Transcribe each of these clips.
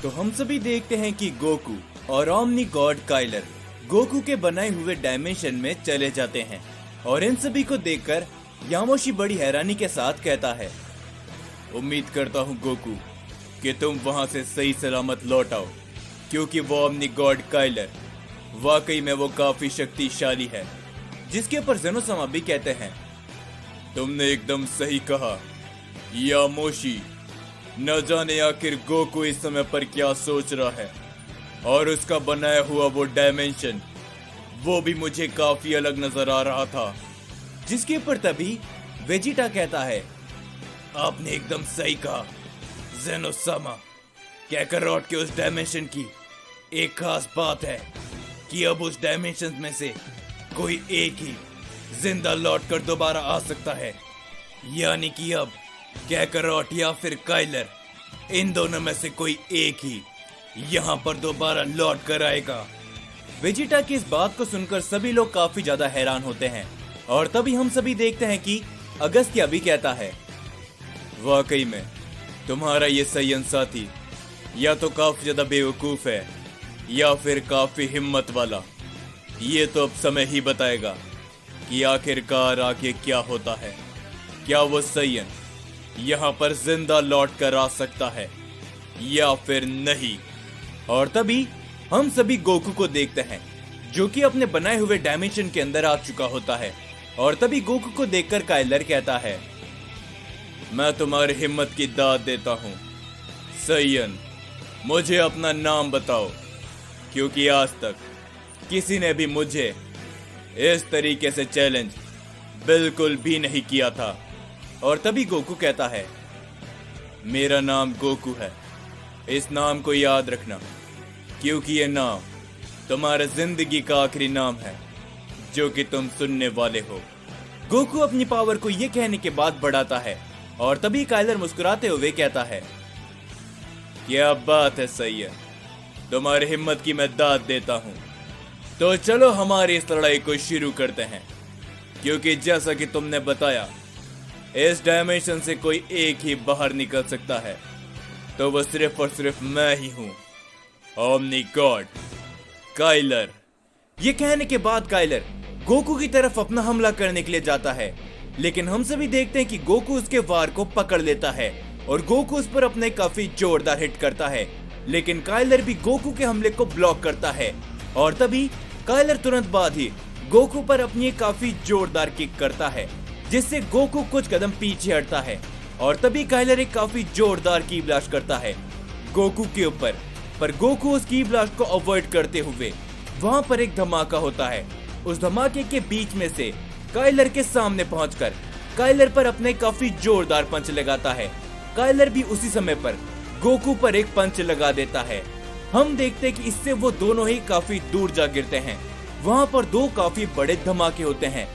तो हम सभी देखते हैं कि गोकू और ओमनी गॉड काइलर गोकू के बनाए हुए डायमेंशन में चले जाते हैं और इन सभी को देखकर यामोशी बड़ी हैरानी के साथ कहता है, उम्मीद करता हूँ गोकू कि तुम वहां से सही सलामत लौट आओ, क्योंकि वो ओमनी गॉड काइलर वाकई में वो काफी शक्तिशाली है। जिसके ऊपर ज़ेनोसामा भी कहते हैं, तुमने एकदम सही कहा यामोशी। न जाने आखिर गोकू इस समय पर क्या सोच रहा है, और उसका बनाया हुआ वो डायमेंशन वो भी मुझे काफी अलग नजर आ रहा था। जिसके ऊपर तभी वेजिटा कहता है, आपने एकदम सही कहा ज़ेनोसामा। कैकारोट के उस डायमेंशन की एक खास बात है कि अब उस डायमेंशन में से कोई एक ही जिंदा लौट कर दोबारा आ सकता है, यानी कि अब कैकारोट या फिर काइलर, इन दोनों में से कोई एक ही यहाँ पर दोबारा लौट कर आएगा। वेजिटा की इस बात को सुनकर सभी लोग काफी ज्यादा हैरान होते हैं और तभी हम सभी देखते हैं कि अगस्त्या भी कहता है, वाकई में तुम्हारा ये सयन साथी या तो काफी ज्यादा बेवकूफ है या फिर काफी हिम्मत वाला। ये तो अब समय ही बताएगा कि आखिरकार आगे क्या होता है। क्या वो सयन यहाँ पर जिंदा लौट कर आ सकता है या फिर नहीं। और तभी हम सभी गोकू को देखते हैं जो कि अपने बनाए हुए डायमेंशन के अंदर आ चुका होता है। और तभी गोकू को देखकर काइलर कहता है, मैं तुम्हारी हिम्मत की दाद देता हूँ सयन, मुझे अपना नाम बताओ, क्योंकि आज तक किसी ने भी मुझे इस तरीके से चैलेंज बिल्कुल भी नहीं किया था। और तभी गोकू कहता है, मेरा नाम गोकू है, इस नाम को याद रखना, क्योंकि ये नाम तुम्हारे जिंदगी का आखिरी नाम है जो कि तुम सुनने वाले हो। गोकू अपनी पावर को ये कहने के बाद बढ़ाता है और तभी काइलर मुस्कुराते हुए कहता है, क्या बात है सयन, तुम्हारी हिम्मत की मैं दाद देता हूँ। तो चलो हमारी इस लड़ाई को शुरू करते हैं, क्योंकि जैसा कि तुमने बताया इस डायमेंशन से कोई एक ही बाहर निकल सकता है, तो वो सिर्फ और सिर्फ मैं ही हूँ, ओमनी गॉड काइलर। ये कहने के बाद काइलर गोकू की तरफ अपना हमला करने के लिए जाता है, लेकिन हम सभी देखते हैं कि गोकू उसके वार को पकड़ लेता है और गोकू उस पर अपने काफी जोरदार हिट करता है, लेकिन काइलर भी गोकू के हमले को ब्लॉक करता है। और तभी काइलर तुरंत बाद ही गोकू पर अपनी काफी जोरदार किक करता है, जिससे गोकू कुछ कदम पीछे हटता है। और तभी काइलर एक काफी जोरदार की ब्लास्ट करता है गोकू के ऊपर, पर गोकू उस की ब्लास्ट को अवॉइड करते हुए वहां पर एक धमाका होता है। उस धमाके के बीच में से काइलर के सामने पहुंचकर काइलर पर अपने काफी जोरदार पंच लगाता है। काइलर भी उसी समय पर गोकू पर एक पंच लगा देता है। हम देखते हैं कि इससे वो दोनों ही काफी दूर जा गिरते हैं। वहां पर दो काफी बड़े धमाके होते हैं,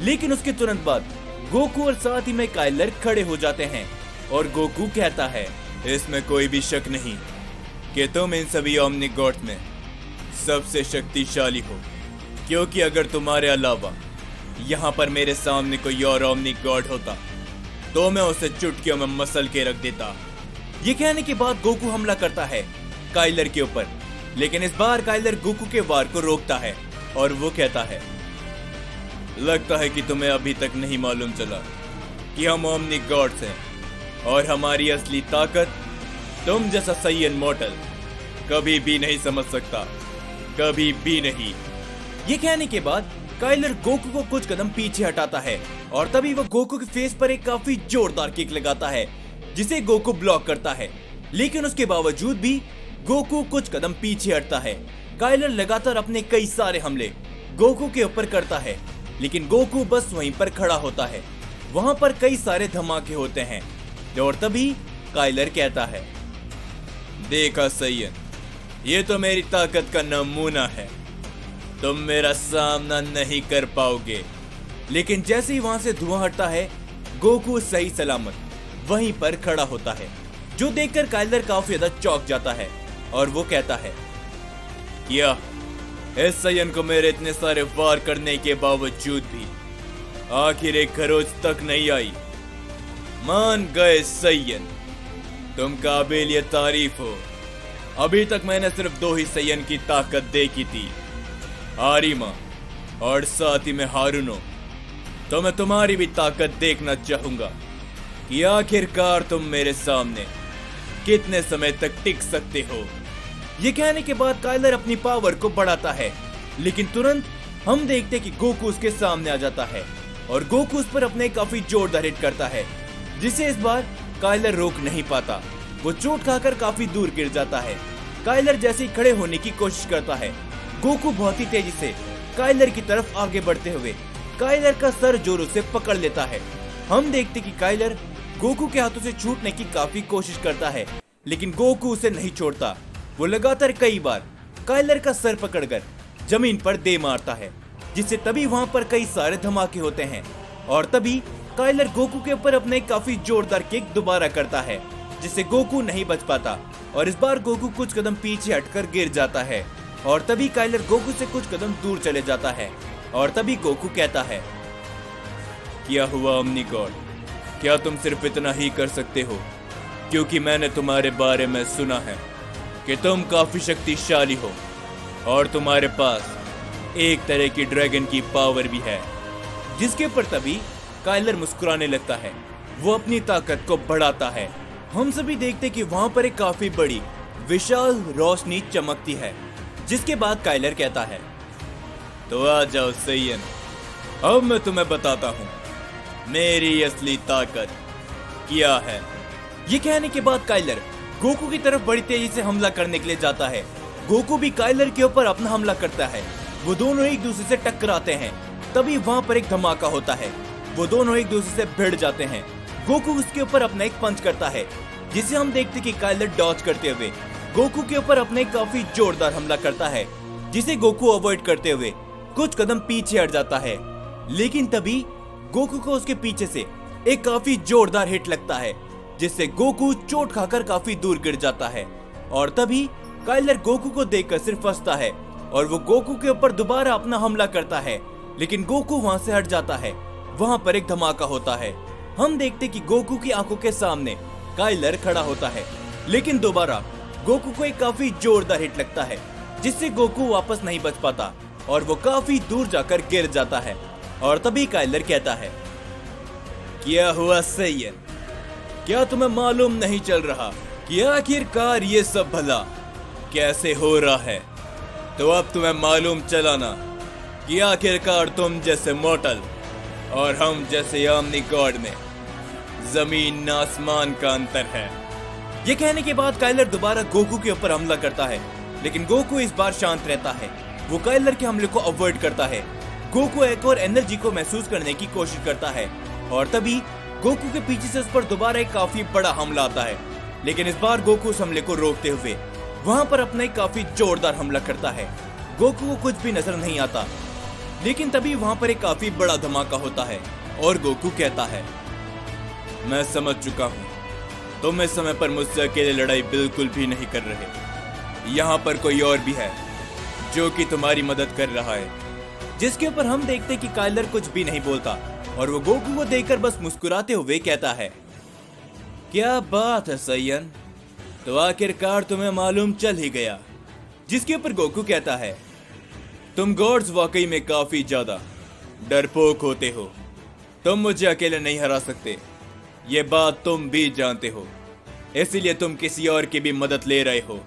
लेकिन उसके तुरंत बाद गोकू और साथ ही में काइलर खड़े हो जाते हैं और गोकू कहता है, इसमें कोई भी शक नहीं कि तुम इन सभी ओमनी गॉड में सबसे शक्तिशाली हो, क्योंकि अगर तुम्हारे अलावा यहाँ पर मेरे सामने कोई और ओमनी गॉड होता तो मैं उसे चुटकियों में मसल के रख देता। ये कहने के बाद गोकू हमला करता है काइलर के ऊपर, लेकिन इस बार काइलर गोकू के वार को रोकता है और वो कहता है, लगता है कि तुम्हें अभी तक नहीं मालूम चला कि हम ओमनी गॉड्स हैं और हमारी असली ताकत तुम जैसा सयन मॉर्टल कभी भी नहीं समझ सकता, कभी भी नहीं। ये कहने के बाद काइलर गोकू को कुछ कदम पीछे हटाता है और तभी वो गोकू के फेस पर एक काफी जोरदार किक लगाता है, जिसे गोकू ब्लॉक करता है, लेकिन उसके बावजूद भी गोकू कुछ कदम पीछे हटता है। काइलर लगातार अपने कई सारे हमले गोकू के ऊपर करता है, लेकिन गोकू बस वहीं पर खड़ा होता है। वहां पर कई सारे धमाके होते हैं और तभी काइलर कहता है, देखा सयन, ये तो मेरी ताकत का नमूना है, तुम मेरा सामना नहीं कर पाओगे। लेकिन जैसे ही वहां से धुआं हटता है, गोकू सही सलामत वहीं पर खड़ा होता है, जो देखकर काइलर काफी ज्यादा चौंक जाता है और वो कहता है, क्या इस सयन को मेरे इतने सारे वार करने के बावजूद भी आखिर एक खरोच तक नहीं आई। मान गए सयन, तुम काबिल ये तारीफ हो अभी तक मैंने सिर्फ 2 ही सैयन की ताकत देखी थी, आरिमा और साथ ही में हारुनो। तो मैं तुम्हारी भी ताकत देखना चाहूंगा कि आखिरकार तुम मेरे सामने कितने समय तक टिक सकते हो। ये कहने के बाद काइलर अपनी पावर को बढ़ाता है, लेकिन तुरंत हम देखते कि गोकू उसके सामने आ जाता है और गोकू उस पर अपने काफी जोरदार हिट करता है, जिसे इस बार काइलर रोक नहीं पाता। वो चोट खाकर काफी दूर गिर जाता है। काइलर जैसे ही खड़े होने की कोशिश करता है, गोकू बहुत ही तेजी से काइलर की तरफ आगे बढ़ते हुए काइलर का सर जोरों से पकड़ लेता है। हम देखते कि काइलर गोकू के हाथों से छूटने की काफी कोशिश करता है, लेकिन गोकू उसे नहीं छोड़ता। वो लगातार कई बार काइलर का सर पकड़कर जमीन पर दे मारता है, जिससे तभी वहां पर कई सारे धमाके होते हैं और तभी काइलर गोकू के ऊपर अपने काफी जोरदार किक दोबारा करता है, जिससे गोकू नहीं बच पाता और इस बार गोकू कुछ कदम पीछे हटकर गिर जाता है और तभी काइलर गोकू से कुछ कदम दूर चले जाता है और तभी गोकू कहता है, क्या हुआ ओमनीगॉड, क्या तुम सिर्फ इतना ही कर सकते हो? क्योंकि मैंने तुम्हारे बारे में सुना है कि तुम काफी शक्तिशाली हो और तुम्हारे पास एक तरह की ड्रैगन की पावर भी है। जिसके पर तभी काइलर मुस्कुराने लगता है। वो अपनी ताकत को बढ़ाता है। हम सभी देखते कि वहां पर एक काफी बड़ी विशाल रोशनी चमकती है, जिसके बाद काइलर कहता है, तो आ जाओ सैयन, अब मैं तुम्हें बताता हूँ मेरी असली ताकत क्या है। ये कहने के बाद काइलर गोकू की तरफ बड़ी तेजी से हमला करने के लिए जाता है। गोकू भी काइलर के ऊपर अपना हमला करता है। वो दोनों एक दूसरे से टकराते हैं। तभी वहां पर एक धमाका होता है। वो दोनों एक दूसरे से भिड़ जाते हैं। गोकू उसके ऊपर अपना एक पंच करता है, जिसे हम देखते कि काइलर डॉज करते हुए गोकू के ऊपर अपने काफी जोरदार हमला करता है, जिसे गोकू अवॉइड करते हुए कुछ कदम पीछे हट जाता है। लेकिन तभी गोकू को उसके पीछे से एक काफी जोरदार हिट लगता है, जिससे गोकू चोट खाकर काफी दूर गिर जाता है और तभी काइलर गोकू को देखकर सिर्फ हंसता है और वो गोकू के ऊपर दोबारा अपना हमला करता है, लेकिन गोकू वहां से हट जाता है। वहां पर एक धमाका होता है। हम देखते कि गोकू की आंखों के सामने काइलर खड़ा होता है, लेकिन दोबारा गोकू को एक काफी जोरदार हिट लगता है, जिससे गोकू वापस नहीं बच पाता और वो काफी दूर जाकर गिर जाता है और तभी काइलर कहता है, क्या हुआ सैयन, क्या तुम्हें मालूम नहीं चल रहा कि आखिरकार ये सब भला कैसे हो रहा है? तो अब तुम्हें मालूम चला ना कि आखिरकार तुम जैसे मॉर्टल और हम जैसे ओमनीगॉड में जमीन आसमान का अंतर है। ये कहने के बाद काइलर दोबारा गोकू के ऊपर हमला करता है, लेकिन गोकू इस बार शांत रहता है। वो काइलर के हमले को अवॉइड करता है। गोकू एक और एनर्जी को महसूस करने की कोशिश करता है और तभी गोकू के पीछे से उस पर दोबारा एक काफी बड़ा हमला आता है, लेकिन इस बार गोकू उस हमले को रोकते हुए वहां पर अपना एक काफी जोरदार हमला करता है। गोकू को कुछ भी नजर नहीं आता, लेकिन तभी वहां पर एक काफी बड़ा धमाका होता है और गोकू कहता है, मैं समझ चुका हूँ, तुम इस समय पर मुझसे अकेले लड़ाई बिल्कुल भी नहीं कर रहे। यहाँ पर कोई और भी है जो कि तुम्हारी मदद कर रहा है। जिसके ऊपर हम देखते कि काइलर कुछ भी नहीं बोलता और वो गोकू को देखकर बस मुस्कुराते हुए कहता है, क्या बात है सैयन, तो आखिरकार तुम्हें मालूम चल ही गया। जिसके ऊपर गोकू कहता है, तुम गॉड्स वाकई में काफी ज्यादा डरपोक होते हो। तुम मुझे अकेले नहीं हरा सकते, ये बात तुम भी जानते हो, इसीलिए तुम किसी और की भी मदद ले रहे हो।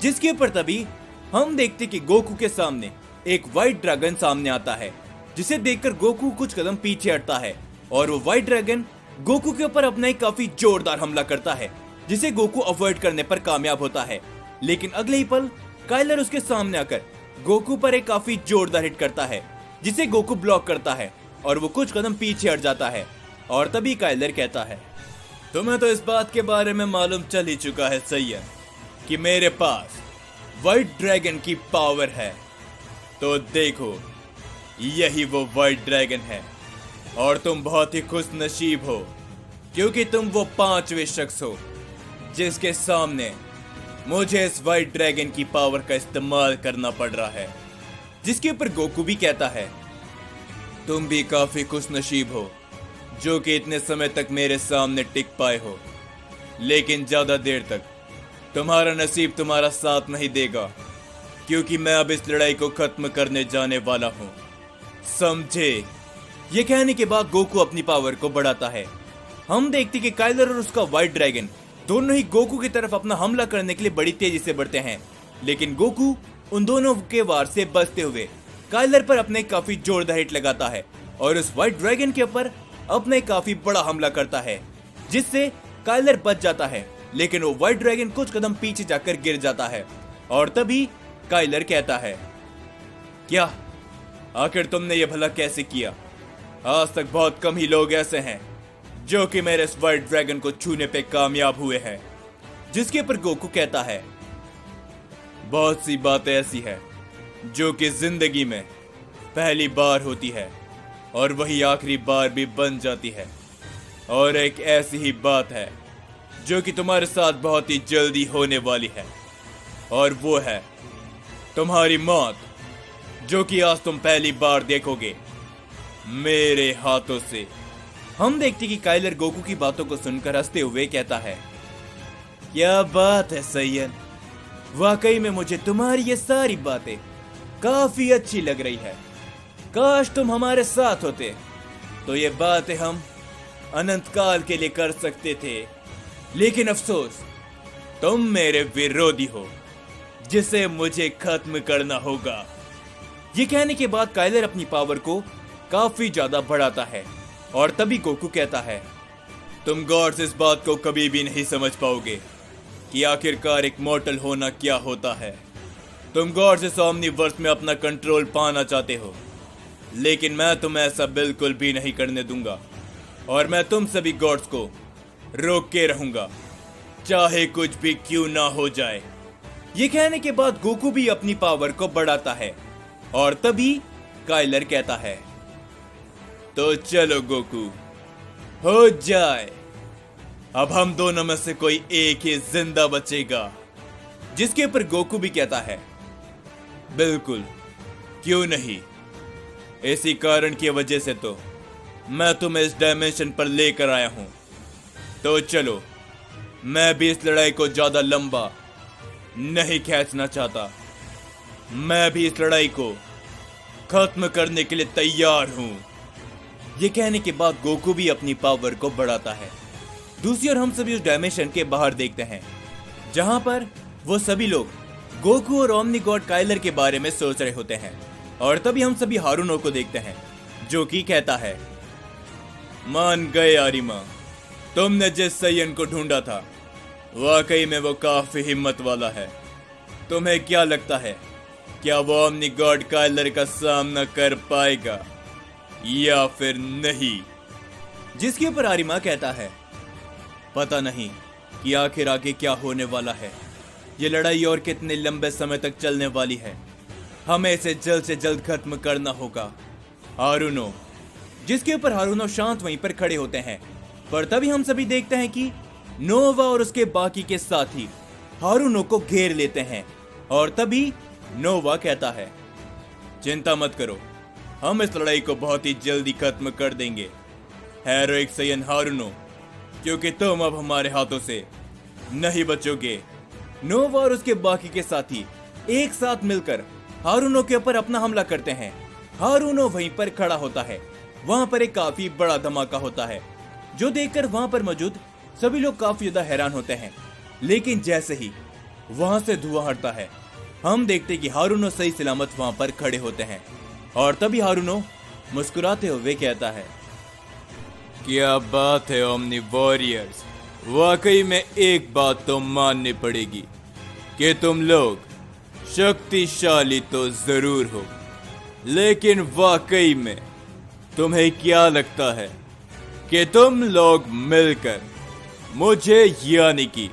जिसके ऊपर तभी हम देखते कि गोकू के सामने एक व्हाइट ड्रैगन सामने आता है, जिसे देखकर गोकू कुछ कदम पीछे हटता है और वो व्हाइट ड्रैगन गोकू के ऊपर अपना एक काफी जोरदार हमला करता है, जिसे गोकू अवॉइड करने पर कामयाब होता है। लेकिन अगले ही पल काइलर उसके सामने आकर गोकू पर एक काफी जोरदार हिट करता है, जिसे गोकू ब्लॉक करता है और वो कुछ कदम पीछे हट जाता है और तभी काइलर कहता है, तुम्हें तो इस बात के बारे में मालूम चल ही चुका है सैयद कि मेरे पास व्हाइट ड्रैगन की पावर है। तो देखो, यही वो व्हाइट ड्रैगन है और तुम बहुत ही खुश नसीब हो, क्योंकि तुम वो 5वें शख्स हो जिसके सामने मुझे इस व्हाइट ड्रैगन की पावर का इस्तेमाल करना पड़ रहा है। जिसके ऊपर गोकू भी कहता है, तुम भी काफी खुश नसीब हो जो कि इतने समय तक मेरे सामने टिक पाए हो, लेकिन ज्यादा देर तक तुम्हारा नसीब तुम्हारा साथ नहीं देगा, क्योंकि मैं अब इस लड़ाई को खत्म करने जाने वाला हूँ, समझे? ये कहने के बाद गोकू अपनी पावर को बढ़ाता है। हम देखते कि काइलर और उसका व्हाइट ड्रैगन दोनों ही गोकू की तरफ अपना हमला करने के लिए बड़ी तेजी से बढ़ते हैं, लेकिन गोकू उन दोनों के वार से बचते हुए काइलर पर अपने काफी जोरदार हिट लगाता है और उस व्हाइट ड्रैगन के ऊपर अपने काफी बड़ा हमला करता है, जिससे काइलर बच जाता है। लेकिन वो व्हाइट ड्रैगन कुछ कदम पीछे जाकर गिर जाता है और तभी काइलर कहता है, क्या आखिर तुमने ये भला कैसे किया? आज तक बहुत कम ही लोग ऐसे हैं जो कि मेरे इस व्हाइट ड्रैगन को छूने पे कामयाब हुए हैं। जिसके पर गोकू कहता है, बहुत सी बातें ऐसी है जो कि जिंदगी में पहली बार होती है और वही आखिरी बार भी बन जाती है, और एक ऐसी ही बात है जो कि तुम्हारे साथ बहुत ही जल्दी होने वाली है, और वो है तुम्हारी मौत, जो कि आज तुम पहली बार देखोगे मेरे हाथों से। हम देखते कि काइलर गोकू की बातों को सुनकर हंसते हुए कहता है, क्या बात है सैयन, वाकई में मुझे तुम्हारी ये सारी बातें काफी अच्छी लग रही है। काश तुम हमारे साथ होते तो ये बातें हम अनंत काल के लिए कर सकते थे, लेकिन अफसोस तुम मेरे विरोधी हो जिसे मुझे खत्म करना होगा। ये कहने के बाद काइलर अपनी पावर को काफी ज्यादा बढ़ाता है और तभी गोकू कहता है, तुम गॉड्स इस बात को कभी भी नहीं समझ पाओगे कि आखिरकार एक मॉर्टल होना क्या होता है। तुम गॉड्स इस ओमनीवर्स में अपना कंट्रोल पाना चाहते हो, लेकिन मैं तुम्हें ऐसा बिल्कुल भी नहीं करने दूंगा और मैं तुम सभी गॉड्स को रोक के रहूंगा, चाहे कुछ भी क्यों ना हो जाए। ये कहने के बाद गोकू भी अपनी पावर को बढ़ाता है और तभी काइलर कहता है, तो चलो गोकू, हो जाए, अब हम दोनों में से कोई एक ही जिंदा बचेगा। जिसके ऊपर गोकू भी कहता है, बिल्कुल, क्यों नहीं, इसी कारण की वजह से तो मैं तुम्हें इस डायमेंशन पर लेकर आया हूं। तो चलो, मैं भी इस लड़ाई को ज्यादा लंबा नहीं खींचना चाहता, मैं भी इस लड़ाई को खत्म करने के लिए तैयार हूं। ये कहने के बाद गोकू भी अपनी पावर को बढ़ाता है। दूसरी ओर हम सभी उस डायमेंशन के बाहर देखते हैं जहां पर वो सभी लोग गोकू और ओमनी गॉड काइलर के बारे में सोच रहे होते हैं, और तभी हम सभी हारुनो को देखते हैं जो कि कहता है, मान गए आरिमा, तुमने जिस सैयन को ढूंढा था वाकई में वो काफी हिम्मत वाला है। तुम्हें क्या लगता है, क्या वो ओमनी गॉड काइलर का सामना कर पाएगा या फिर नहीं? जिसके ऊपर आरिमा कहता है, पता नहीं कि आखिर आगे क्या होने वाला है, ये लड़ाई और कितने लंबे समय तक चलने वाली है, हमें इसे जल्द से जल्द खत्म करना होगा हारुनो। जिसके ऊपर हारुनो शांत वहीं पर खड़े होते हैं, पर तभी हम सभी देखते हैं कि नोवा और उसके बाकी के साथी हारुनो को घेर लेते हैं, और तभी नोवा कहता है, चिंता मत करो, हम इस लड़ाई को बहुत ही जल्दी खत्म कर देंगे हेरोइक सैयन हारुनो, क्योंकि तुम अब हमारे हाथों से नहीं बचोगे। नोवा और उसके बाकी के साथी एक साथ मिलकर हारुनो के ऊपर अपना हमला करते हैं। हारुनो वहीं पर खड़ा होता है। वहां पर एक काफी बड़ा धमाका होता है, जो देखकर वहां पर मौजूद सभी लोग काफी ज्यादा हैरान होते हैं। लेकिन जैसे ही वहां से धुआं हटता है, हम देखते कि हारुनो सही सलामत वहां पर खड़े होते हैं, और तभी हारुनो मुस्कुराते हुए कहता है, क्या बात है ओमनी वॉरियर्स, वाकई में एक बात तो माननी पड़ेगी कि तुम लोग शक्तिशाली तो जरूर हो, लेकिन वाकई में तुम्हें क्या लगता है कि तुम लोग मिलकर मुझे यानी कि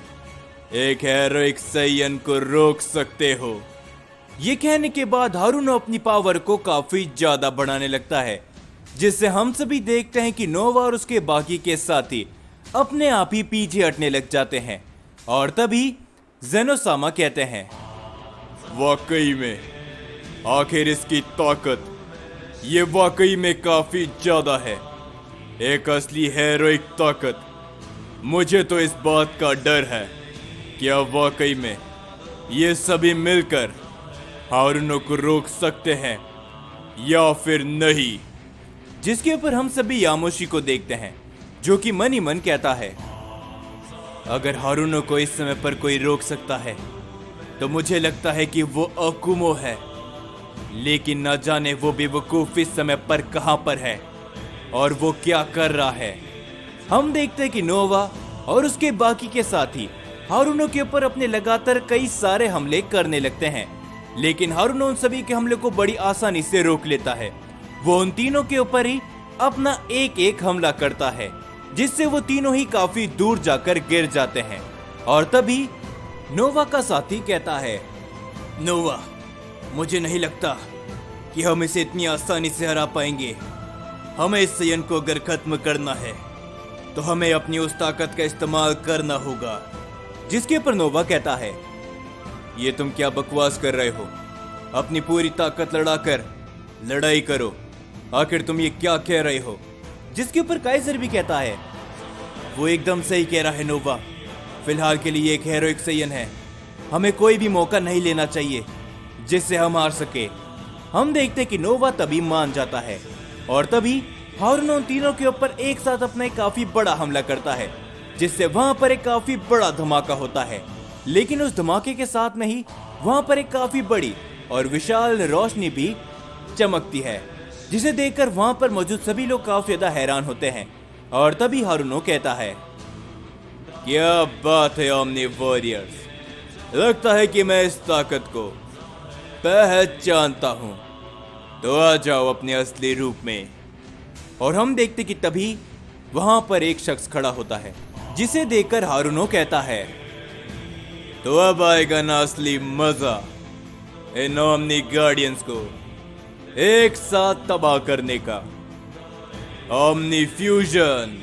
एक हेरोइक सैयन को रोक सकते हो? ये कहने के बाद हारुनो अपनी पावर को काफी ज्यादा बढ़ाने लगता है, जिससे हम सभी देखते हैं कि नोवा और उसके बाकी के साथी अपने आप ही पीछे हटने लग जाते हैं, और तभी जेनोसामा कहते हैं, वाकई में आखिर इसकी ताकत ये वाकई में काफी ज्यादा है, एक असली हेरोइक ताकत। मुझे तो इस बात का डर है क्या वाकई में ये सभी मिलकर हारुनो को रोक सकते हैं या फिर नहीं? जिसके ऊपर हम सभी यामोशी को देखते हैं, जो कि मन ही मन कहता है, अगर हारुनो को इस समय पर कोई रोक सकता है तो मुझे लगता है कि वो अकुमो है। लेकिन न जाने वो बेवकूफ इस समय पर कहां पर है और वो क्या कर रहा है। हम देखते हैं कि नोवा और उसके बाकी के साथी हारुनो के ऊपर अपने लगातार कई सारे हमले करने लगते हैं, लेकिन हारुनो उन सभी के हमले को बड़ी आसानी से रोक लेता है। वो उन तीनों के ऊपर ही अपना एक एक हमला करता है, जिससे वो तीनों ही काफी दूर जाकर गिर जाते हैं। और तभी नोवा का साथी कहता है, नोवा, मुझे नहीं लगता कि हम इसे इतनी आसानी से हरा पाएंगे। हमें इस सयन को अगर खत्म करना है तो हमें अपनी उस ताकत का इस्तेमाल करना होगा। जिसके ऊपर नोवा कहता है, ये तुम क्या बकवास कर रहे हो? अपनी पूरी ताकत लड़ाकर लड़ाई करो। आखिर तुम ये क्या कह रहे हो? जिसके ऊपर काइजर भी कहता है, वो एकदम सही कह रहा है नोवा। फिलहाल के लिए एक हेरोइक सयन है, हमें कोई भी मौका नहीं लेना चाहिए जिससे हम हार सके। हम देखते कि नोवा तभी मान जाता है और तभी हारुनो उन तीनों के ऊपर एक साथ अपना एक काफी बड़ा हमला करता है, जिससे वहां पर एक काफी बड़ा धमाका होता है। लेकिन उस धमाके के साथ में ही वहां पर एक काफी बड़ी और विशाल रोशनी भी चमकती है, जिसे देखकर वहां पर मौजूद सभी लोग काफी ज्यादा हैरान होते हैं। और तभी हारुनो कहता है, क्या बात है ओमनी वॉरियर्स, लगता है कि मैं इस ताकत को पहचानता हूं, तो आ जाओ अपने असली रूप में। और हम देखते कि तभी वहां पर एक शख्स खड़ा होता है, जिसे देखकर हारुनो कहता है, तो अब आएगा ना असली मजा इन ओमनी गार्डियंस को एक साथ तबाह करने का। Omni fusion.